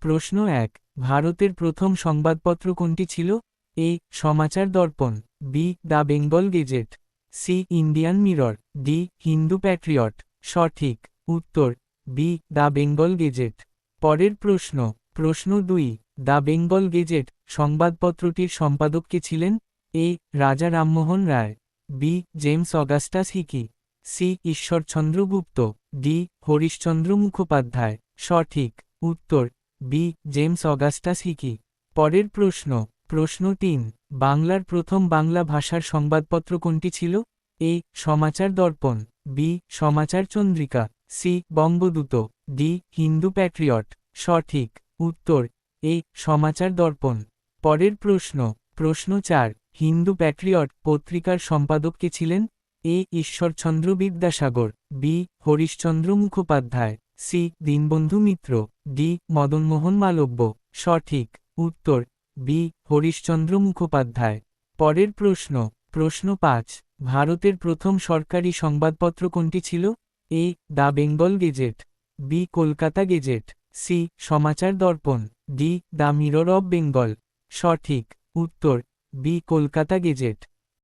প্রশ্ন ১, ভারতের প্রথম সংবাদপত্র কোনটি ছিল? A. Samachar Darpan, B. The Bengal Gazette, C. Indian Mirror, D. Hindu Patriot. সঠিক উত্তর বি. The Bengal Gazette. পরের প্রশ্ন, প্রশ্ন ২, দ্য বেঙ্গল গেজেট সংবাদপত্রটির সম্পাদক কে ছিলেন? A. Raja Rammohan Roy, B. James Augustus Hicky, C. Ishwarchandra Gupta, D. Harishchandra Mukhopadhyay. সঠিক উত্তর বি. James Augustus Hicky. পরের প্রশ্ন, প্রশ্ন ৩, বাংলার প্রথম বাংলা ভাষার সংবাদপত্র কোনটি ছিল? A. Samachar Darpan, B. Samachar Chandrika, C. Bangadoot, D. Hindu Patriot. সঠিক উত্তর এ. সমাচার দর্পণ। পরের প্রশ্ন, প্রশ্ন ৪, হিন্দু প্যাট্রিয়ট পত্রিকার সম্পাদক কে ছিলেন? এ. Ishwarchandra Vidyasagar, B. Harishchandra Mukhopadhyay, C. Dinabandhu Mitra, D. Madanmohan Malviya. সঠিক উত্তর বি. হরিশচন্দ্র মুখোপাধ্যায়। পরের প্রশ্ন, প্রশ্ন ৫, ভারতের প্রথম সরকারি সংবাদপত্র কোনটি ছিল? A. The Bengal Gazette, B. Kolkata Gazette, C. Samachar Darpan, D. The Mirror of Bengal. সঠিক উত্তর বি. কলকাতা গেজেট।